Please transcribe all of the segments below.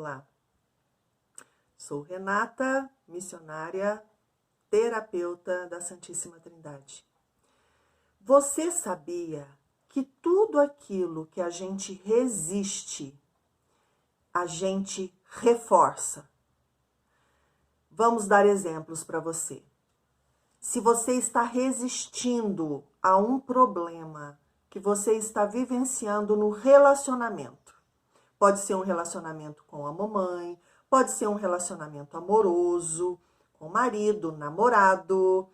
Olá, sou Renata, missionária, terapeuta da Santíssima Trindade. Você sabia que tudo aquilo que a gente resiste, a gente reforça? Vamos dar exemplos para você. Se você está resistindo a um problema que você está vivenciando no relacionamento, pode ser um relacionamento com a mamãe, pode ser um relacionamento amoroso, com o marido, namorado.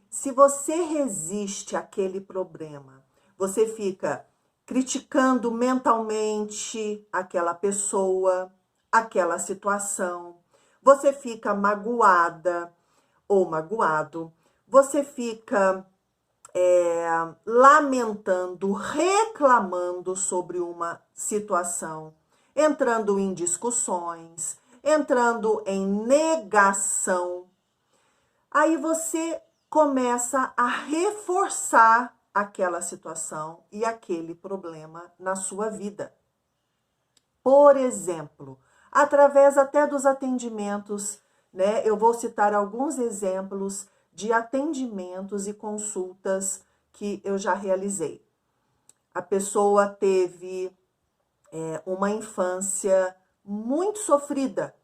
Se você resiste àquele problema, você fica criticando mentalmente aquela pessoa, aquela situação, você fica magoada ou magoado, você fica lamentando, reclamando sobre uma situação, entrando em discussões, entrando em negação. Aí você começa a reforçar aquela situação e aquele problema na sua vida. Por exemplo, através até dos atendimentos, né? Eu vou citar alguns exemplos de atendimentos e consultas que eu já realizei. A pessoa teve uma infância muito sofrida,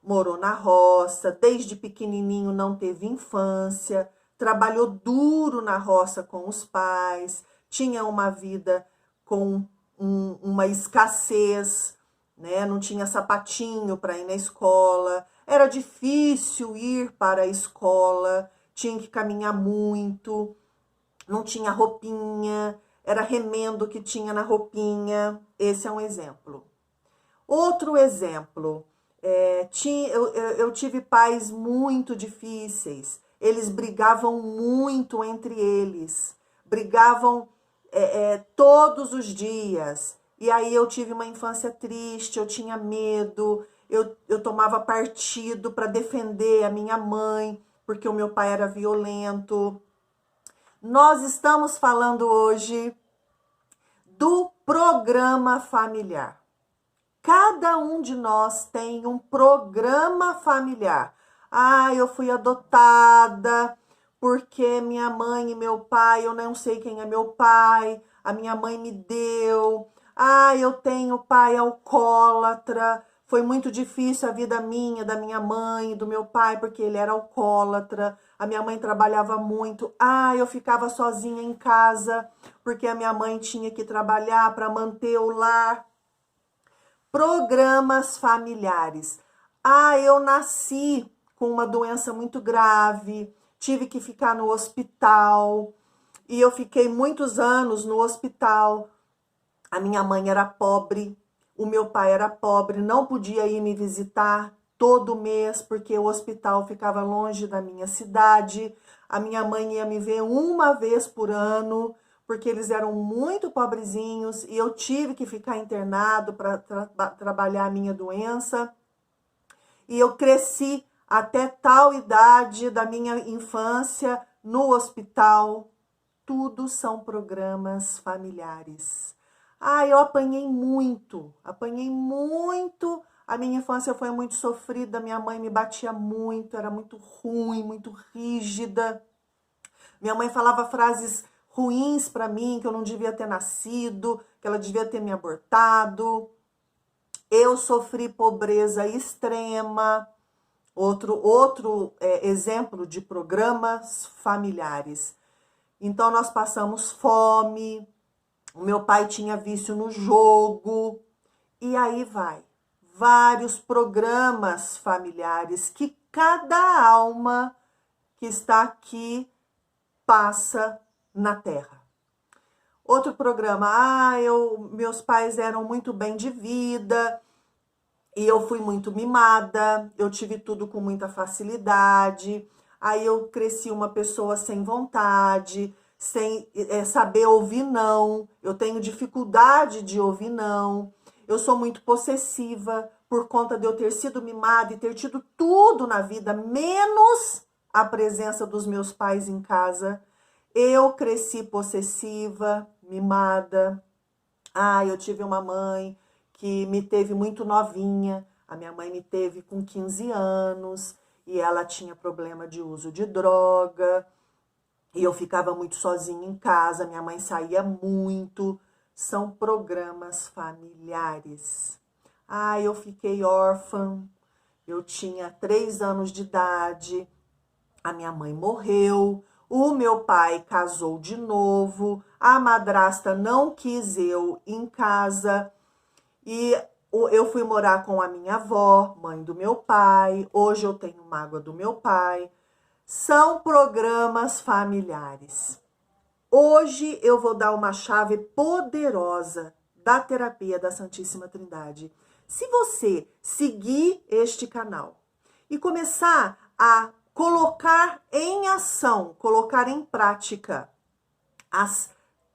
morou na roça, desde pequenininho não teve infância, trabalhou duro na roça com os pais, tinha uma vida com uma escassez, né? Não tinha sapatinho para ir na escola, era difícil ir para a escola, tinha que caminhar muito, não tinha roupinha, era remendo que tinha na roupinha. Esse é um exemplo. Outro exemplo, eu tive pais muito difíceis, eles brigavam muito entre eles, brigavam todos os dias. E aí eu tive uma infância triste, eu tinha medo, eu tomava partido para defender a minha mãe, porque o meu pai era violento. Nós estamos falando hoje do programa familiar. Cada um de nós tem um programa familiar. Ah, eu fui adotada porque minha mãe e meu pai, eu não sei quem é meu pai, a minha mãe me deu. Ah, eu tenho pai alcoólatra. Foi muito difícil a vida minha, da minha mãe e do meu pai, porque ele era alcoólatra. A minha mãe trabalhava muito. Ah, eu ficava sozinha em casa, porque a minha mãe tinha que trabalhar para manter o lar. Programas familiares. Ah, eu nasci com uma doença muito grave, tive que ficar no hospital, e eu fiquei muitos anos no hospital. A minha mãe era pobre, o meu pai era pobre, não podia ir me visitar todo mês, porque o hospital ficava longe da minha cidade. A minha mãe ia me ver uma vez por ano, porque eles eram muito pobrezinhos, e eu tive que ficar internado para trabalhar a minha doença. E eu cresci até tal idade da minha infância no hospital. Tudo são programas familiares. Ah, eu apanhei muito. A minha infância foi muito sofrida, minha mãe me batia muito, era muito ruim, muito rígida. Minha mãe falava frases ruins para mim, que eu não devia ter nascido, que ela devia ter me abortado. Eu sofri pobreza extrema. Outro exemplo de programas familiares. Então, nós passamos fome, o meu pai tinha vício no jogo, e aí vai. Vários programas familiares que cada alma que está aqui passa na Terra. Outro programa, meus pais eram muito bem de vida, e eu fui muito mimada, eu tive tudo com muita facilidade. Aí eu cresci uma pessoa sem vontade, sem saber ouvir não. Eu tenho dificuldade de ouvir não. Eu sou muito possessiva por conta de eu ter sido mimada e ter tido tudo na vida, menos a presença dos meus pais em casa. Eu cresci possessiva, mimada. Eu tive uma mãe que me teve muito novinha. A minha mãe me teve com 15 anos e ela tinha problema de uso de droga. E eu ficava muito sozinha em casa, minha mãe saía muito. São programas familiares. Ah, eu fiquei órfã, eu tinha 3 anos de idade, a minha mãe morreu, o meu pai casou de novo, a madrasta não quis eu em casa e eu fui morar com a minha avó, mãe do meu pai. Hoje eu tenho mágoa do meu pai. São programas familiares. Hoje eu vou dar uma chave poderosa da terapia da Santíssima Trindade. Se você seguir este canal e começar a colocar em ação, colocar em prática as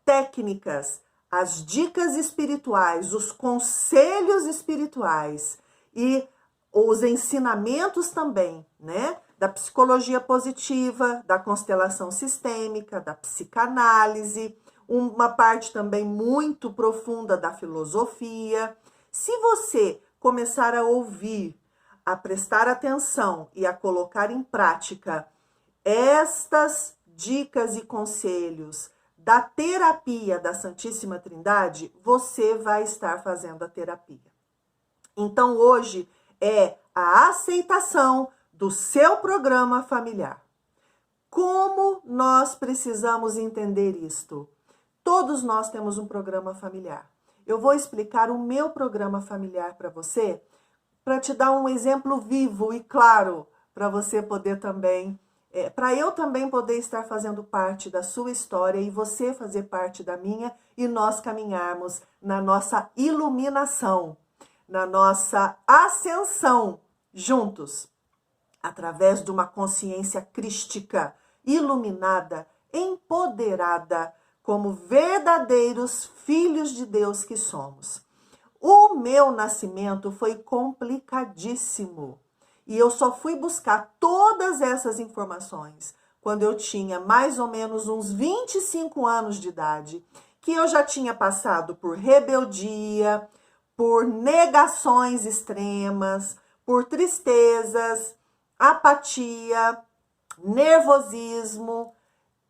técnicas, as dicas espirituais, os conselhos espirituais e os ensinamentos também, né? Da psicologia positiva, da constelação sistêmica, da psicanálise, uma parte também muito profunda da filosofia. Se você começar a ouvir, a prestar atenção e a colocar em prática estas dicas e conselhos da terapia da Santíssima Trindade, você vai estar fazendo a terapia. Então, hoje é a aceitação do seu programa familiar. Como nós precisamos entender isto? Todos nós temos um programa familiar. Eu vou explicar o meu programa familiar para você, para te dar um exemplo vivo e claro, para você poder também, para eu também poder estar fazendo parte da sua história e você fazer parte da minha e nós caminharmos na nossa iluminação, na nossa ascensão juntos, através de uma consciência crística, iluminada, empoderada, como verdadeiros filhos de Deus que somos. O meu nascimento foi complicadíssimo e eu só fui buscar todas essas informações quando eu tinha mais ou menos uns 25 anos de idade, que eu já tinha passado por rebeldia, por negações extremas, por tristezas, apatia, nervosismo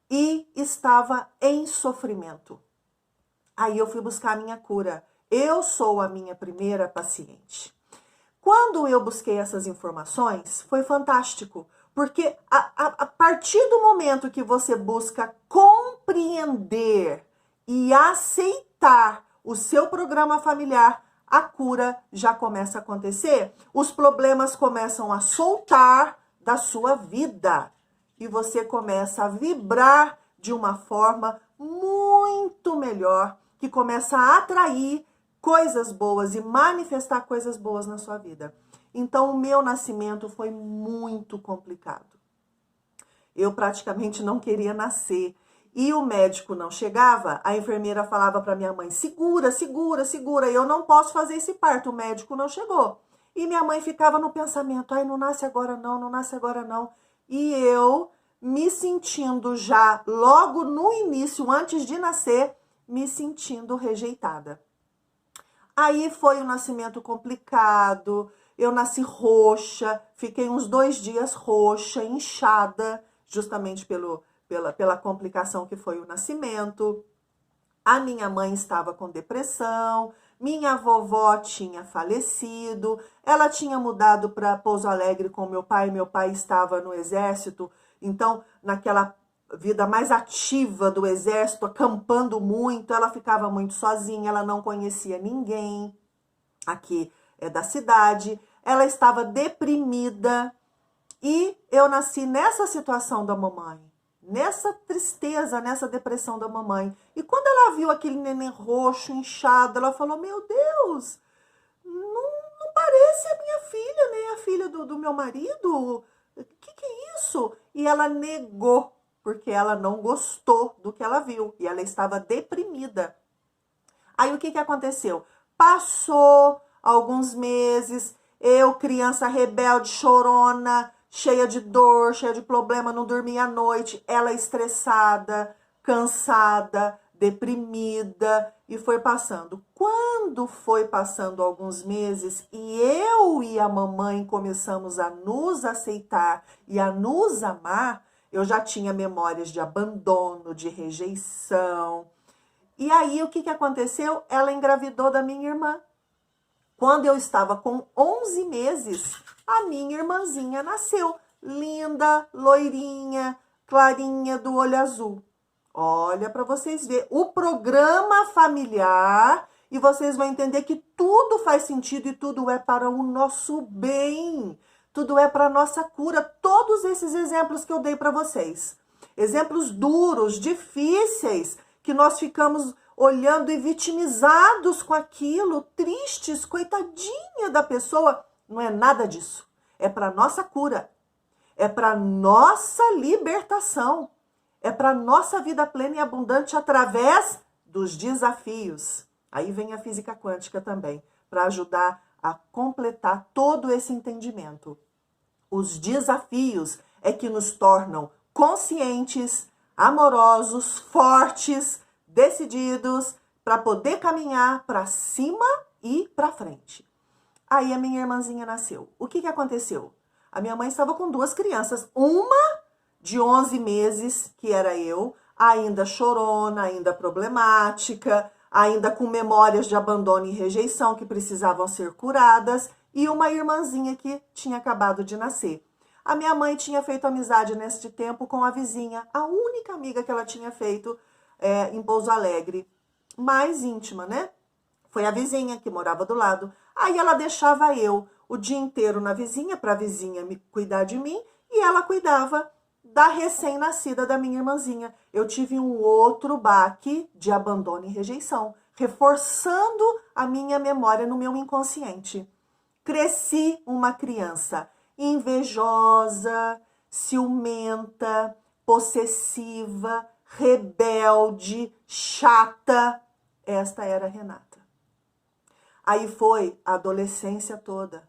e estava em sofrimento. Aí eu fui buscar a minha cura. Eu sou a minha primeira paciente. Quando eu busquei essas informações, foi fantástico, porque a partir do momento que você busca compreender e aceitar o seu programa familiar, a cura já começa a acontecer, os problemas começam a soltar da sua vida e você começa a vibrar de uma forma muito melhor, que começa a atrair coisas boas e manifestar coisas boas na sua vida. Então, o meu nascimento foi muito complicado. Eu praticamente não queria nascer. E o médico não chegava, a enfermeira falava para minha mãe, segura, segura, segura, eu não posso fazer esse parto, o médico não chegou. E minha mãe ficava no pensamento, ai, não nasce agora não, não nasce agora não. E eu me sentindo já, logo no início, antes de nascer, me sentindo rejeitada. Aí foi um nascimento complicado, eu nasci roxa, fiquei uns 2 dias roxa, inchada, justamente pela complicação que foi o nascimento. A minha mãe estava com depressão, minha vovó tinha falecido, ela tinha mudado para Pouso Alegre com meu pai estava no exército, então naquela vida mais ativa do exército, acampando muito, ela ficava muito sozinha, ela não conhecia ninguém aqui da cidade, ela estava deprimida e eu nasci nessa situação da mamãe, nessa tristeza, nessa depressão da mamãe. E quando ela viu aquele neném roxo, inchado, ela falou, meu Deus, não parece a minha filha, nem a filha do meu marido, o que é isso? E ela negou, porque ela não gostou do que ela viu e ela estava deprimida. Aí o que aconteceu? Passou alguns meses, eu, criança rebelde, chorona, cheia de dor, cheia de problema, não dormia à noite, ela estressada, cansada, deprimida, e foi passando. Quando foi passando alguns meses e eu e a mamãe começamos a nos aceitar e a nos amar, eu já tinha memórias de abandono, de rejeição. E aí, o que aconteceu? Ela engravidou da minha irmã. Quando eu estava com 11 meses, a minha irmãzinha nasceu. Linda, loirinha, clarinha, do olho azul. Olha para vocês verem o programa familiar e vocês vão entender que tudo faz sentido e tudo é para o nosso bem. Tudo é para a nossa cura. Todos esses exemplos que eu dei para vocês. Exemplos duros, difíceis, que nós ficamos olhando e vitimizados com aquilo, tristes, coitadinha da pessoa. Não é nada disso. É para nossa cura. É para nossa libertação. É para nossa vida plena e abundante através dos desafios. Aí vem a física quântica também, para ajudar a completar todo esse entendimento. Os desafios é que nos tornam conscientes, amorosos, fortes, decididos, para poder caminhar para cima e para frente. Aí a minha irmãzinha nasceu. O que aconteceu? A minha mãe estava com duas crianças, uma de 11 meses, que era eu, ainda chorona, ainda problemática, ainda com memórias de abandono e rejeição que precisavam ser curadas, e uma irmãzinha que tinha acabado de nascer. A minha mãe tinha feito amizade neste tempo com a vizinha, a única amiga que ela tinha feito em Pouso Alegre, mais íntima, né? Foi a vizinha que morava do lado. Aí ela deixava eu o dia inteiro na vizinha, para a vizinha cuidar de mim, e ela cuidava da recém-nascida da minha irmãzinha. Eu tive um outro baque de abandono e rejeição, reforçando a minha memória no meu inconsciente. Cresci uma criança invejosa, ciumenta, possessiva, rebelde, chata. Esta era a Renata. Aí foi a adolescência toda,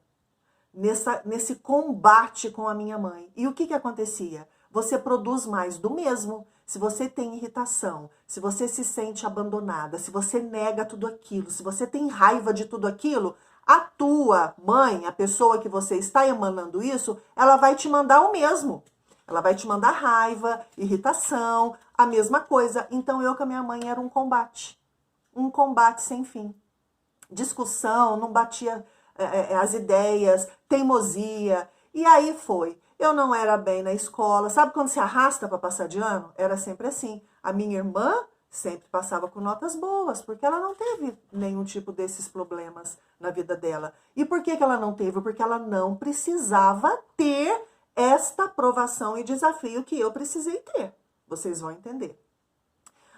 nesse combate com a minha mãe. E o que acontecia? Você produz mais do mesmo. Se você tem irritação, se você se sente abandonada, se você nega tudo aquilo, se você tem raiva de tudo aquilo, a tua mãe, a pessoa que você está emanando isso, ela vai te mandar o mesmo. Ela vai te mandar raiva, irritação, a mesma coisa. Então eu com a minha mãe era um combate sem fim. Discussão, não batia as ideias, teimosia. E aí foi. Eu não era bem na escola. Sabe quando se arrasta para passar de ano? Era sempre assim. A minha irmã sempre passava com notas boas, porque ela não teve nenhum tipo desses problemas na vida dela. E por que ela não teve? Porque ela não precisava ter esta aprovação e desafio que eu precisei ter. Vocês vão entender.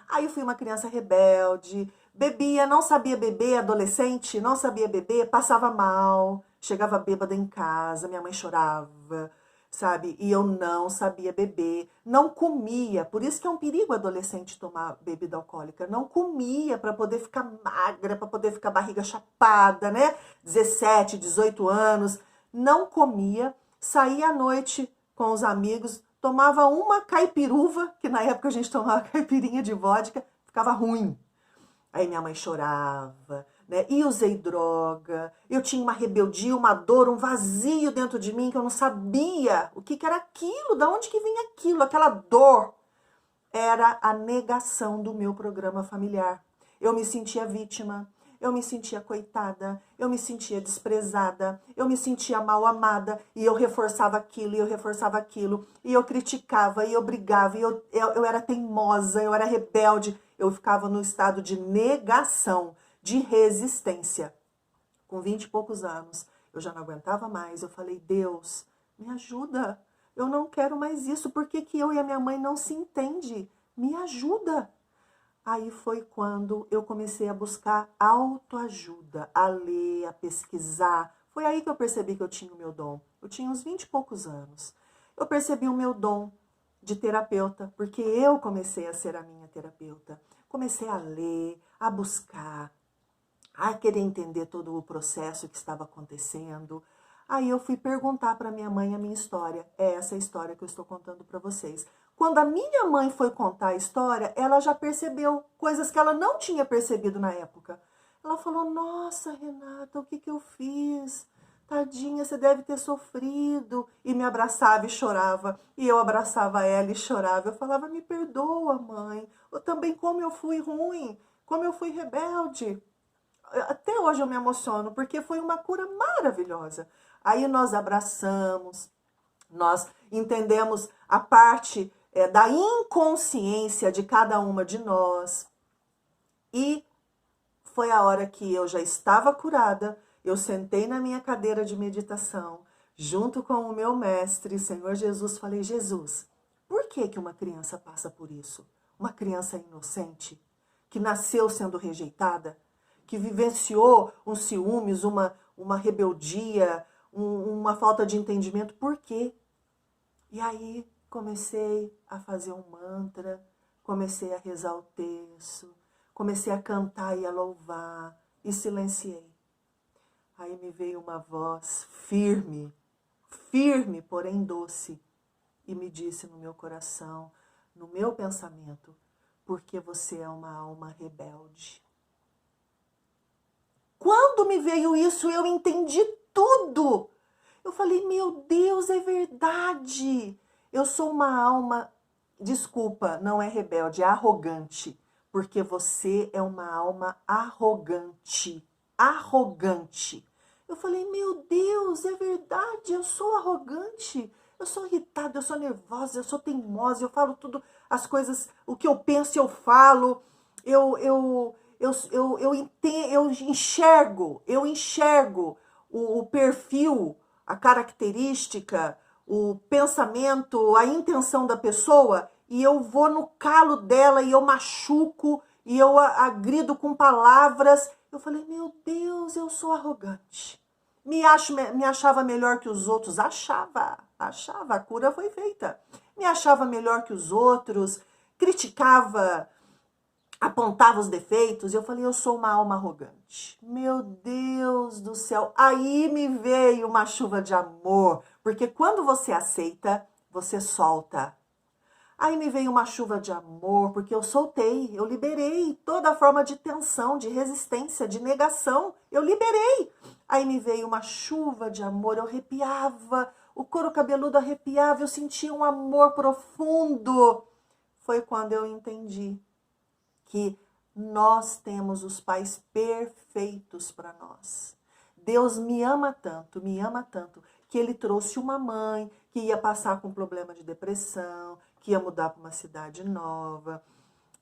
Aí eu fui uma criança rebelde, bebia, não sabia beber, adolescente, não sabia beber, passava mal, chegava bêbada em casa, minha mãe chorava, sabe? E eu não sabia beber, não comia, por isso que é um perigo adolescente tomar bebida alcoólica, não comia para poder ficar magra, para poder ficar barriga chapada, né? 17, 18 anos, não comia, saía à noite com os amigos, tomava uma caipiruva, que na época a gente tomava caipirinha de vodka, ficava ruim. Aí minha mãe chorava, né? E usei droga, eu tinha uma rebeldia, uma dor, um vazio dentro de mim que eu não sabia o que era aquilo, de onde que vinha aquilo, aquela dor. Era a negação do meu programa familiar. Eu me sentia vítima, eu me sentia coitada, eu me sentia desprezada, eu me sentia mal amada, e eu reforçava aquilo, e eu reforçava aquilo, e eu criticava, e eu brigava, e eu era teimosa, eu era rebelde, eu ficava no estado de negação, de resistência. Com 20 e poucos anos, eu já não aguentava mais, eu falei, Deus, me ajuda, eu não quero mais isso, por que eu e a minha mãe não se entendem? Me ajuda. Aí foi quando eu comecei a buscar autoajuda, a ler, a pesquisar. Foi aí que eu percebi que eu tinha o meu dom. Eu tinha uns 20 e poucos anos. Eu percebi o meu dom de terapeuta, porque eu comecei a ser a minha terapeuta. Comecei a ler, a buscar, a querer entender todo o processo que estava acontecendo. Aí eu fui perguntar para minha mãe a minha história. É essa a história que eu estou contando para vocês. Quando a minha mãe foi contar a história, ela já percebeu coisas que ela não tinha percebido na época. Ela falou, nossa, Renata, o que eu fiz? Tadinha, você deve ter sofrido. E me abraçava e chorava. E eu abraçava ela e chorava. Eu falava, me perdoa, mãe. Eu também, como eu fui ruim, como eu fui rebelde. Até hoje eu me emociono, porque foi uma cura maravilhosa. Aí nós abraçamos, nós entendemos a parte da inconsciência de cada uma de nós. E foi a hora que eu já estava curada, eu sentei na minha cadeira de meditação, junto com o meu mestre, Senhor Jesus, falei, Jesus, por que uma criança passa por isso? Uma criança inocente, que nasceu sendo rejeitada, que vivenciou um ciúmes, uma rebeldia, uma falta de entendimento, por quê? E aí comecei a fazer um mantra, comecei a rezar o terço, comecei a cantar e a louvar e silenciei. Aí me veio uma voz firme, firme, porém doce, e me disse no meu coração, no meu pensamento, porque você é uma alma rebelde. Quando me veio isso, eu entendi tudo. Eu falei, meu Deus, é verdade. Eu sou uma alma, desculpa, não é rebelde, é arrogante. Porque você é uma alma arrogante. Arrogante. Eu falei, meu Deus, é verdade, eu sou arrogante. Eu sou irritada, eu sou nervosa, eu sou teimosa, eu falo tudo, as coisas, o que eu penso eu falo. Eu enxergo o perfil, a característica, o pensamento, a intenção da pessoa e eu vou no calo dela e eu machuco e eu agrido com palavras. Eu falei, meu Deus, eu sou arrogante. Me achava melhor que os outros. Achava, a cura foi feita. Me achava melhor que os outros, criticava, apontava os defeitos, eu falei, eu sou uma alma arrogante. Meu Deus do céu, aí me veio uma chuva de amor, porque quando você aceita, você solta. Aí me veio uma chuva de amor, porque eu soltei, eu liberei toda forma de tensão, de resistência, de negação, eu liberei. Aí me veio uma chuva de amor, eu arrepiava, o couro cabeludo arrepiava, eu sentia um amor profundo. Foi quando eu entendi que nós temos os pais perfeitos para nós. Deus me ama tanto, que Ele trouxe uma mãe que ia passar com problema de depressão, que ia mudar para uma cidade nova,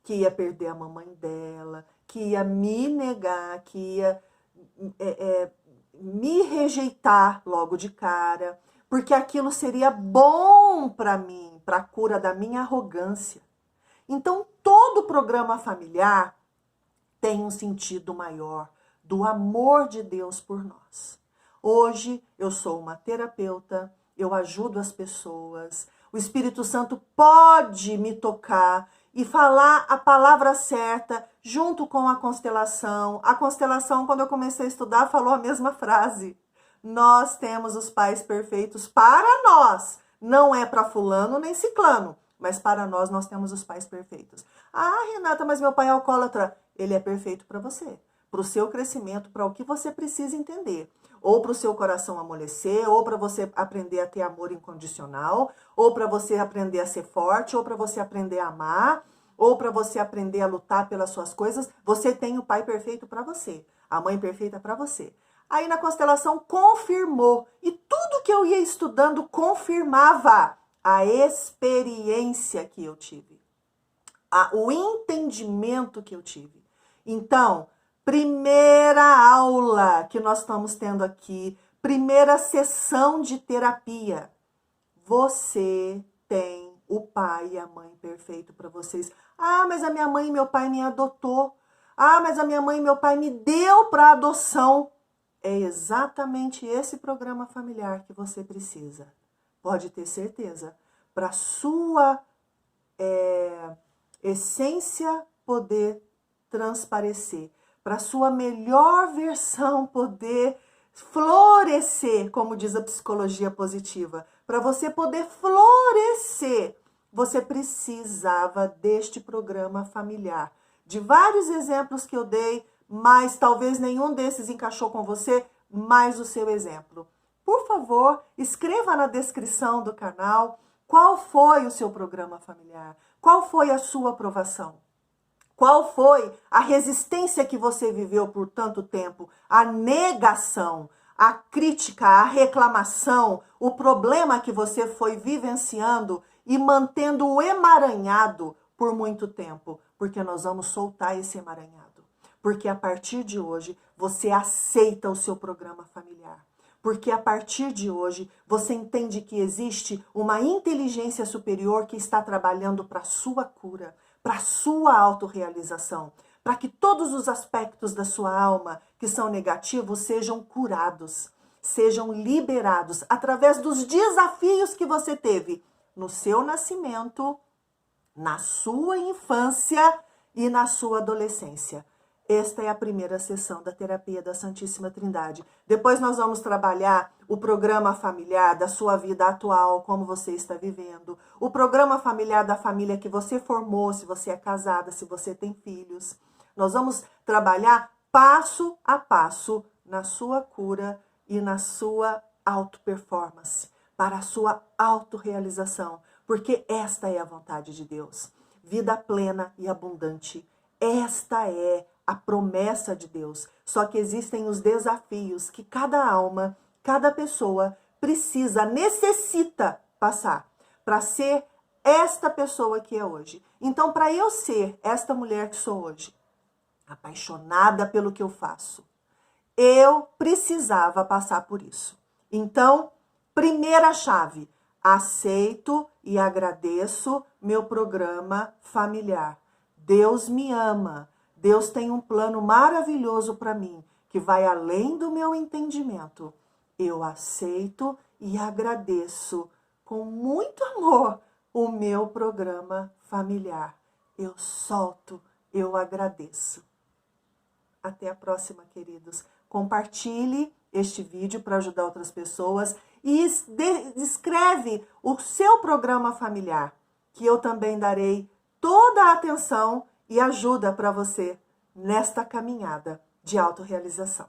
que ia perder a mamãe dela, que ia me negar, que ia me rejeitar logo de cara, porque aquilo seria bom para mim, para a cura da minha arrogância. Então, todo programa familiar tem um sentido maior do amor de Deus por nós. Hoje, eu sou uma terapeuta, eu ajudo as pessoas. O Espírito Santo pode me tocar e falar a palavra certa junto com a constelação. A constelação, quando eu comecei a estudar, falou a mesma frase. Nós temos os pais perfeitos para nós. Não é para fulano nem ciclano. Mas para nós temos os pais perfeitos. Ah, Renata, mas meu pai é alcoólatra. Ele é perfeito para você. Para o seu crescimento, para o que você precisa entender. Ou para o seu coração amolecer, ou para você aprender a ter amor incondicional, ou para você aprender a ser forte, ou para você aprender a amar, ou para você aprender a lutar pelas suas coisas. Você tem o pai perfeito para você. A mãe perfeita para você. Aí na constelação confirmou. E tudo que eu ia estudando confirmava a experiência que eu tive, o entendimento que eu tive. Então, primeira aula que nós estamos tendo aqui, primeira sessão de terapia. Você tem o pai e a mãe perfeito para vocês. Ah, mas a minha mãe e meu pai me adotou. Ah, mas a minha mãe e meu pai me deu para adoção. É exatamente esse programa familiar que você precisa. Pode ter certeza, para sua essência poder transparecer, para sua melhor versão poder florescer, como diz a psicologia positiva, para você poder florescer você precisava deste programa familiar. De vários exemplos que eu dei, mas talvez nenhum desses encaixou com você, mais o seu exemplo. Por favor, escreva na descrição do canal qual foi o seu programa familiar, qual foi a sua aprovação. Qual foi a resistência que você viveu por tanto tempo? A negação, a crítica, a reclamação, o problema que você foi vivenciando e mantendo emaranhado por muito tempo. Porque nós vamos soltar esse emaranhado. Porque a partir de hoje você aceita o seu programa familiar. Porque a partir de hoje você entende que existe uma inteligência superior que está trabalhando para a sua cura, para a sua autorrealização, para que todos os aspectos da sua alma que são negativos sejam curados, sejam liberados através dos desafios que você teve no seu nascimento, na sua infância e na sua adolescência. Esta é a primeira sessão da terapia da Santíssima Trindade. Depois nós vamos trabalhar o programa familiar da sua vida atual, como você está vivendo. O programa familiar da família que você formou, se você é casada, se você tem filhos. Nós vamos trabalhar passo a passo na sua cura e na sua auto-performance, para a sua autorrealização. Porque esta é a vontade de Deus. Vida plena e abundante. Esta é a promessa de Deus. Só que existem os desafios que cada alma, cada pessoa precisa, necessita passar para ser esta pessoa que é hoje. Então, para eu ser esta mulher que sou hoje, apaixonada pelo que eu faço, eu precisava passar por isso. Então, primeira chave, aceito e agradeço meu programa familiar. Deus me ama. Deus tem um plano maravilhoso para mim, que vai além do meu entendimento. Eu aceito e agradeço com muito amor o meu programa familiar. Eu solto, eu agradeço. Até a próxima, queridos. Compartilhe este vídeo para ajudar outras pessoas e escreve o seu programa familiar, que eu também darei toda a atenção e ajuda para você nesta caminhada de autorrealização.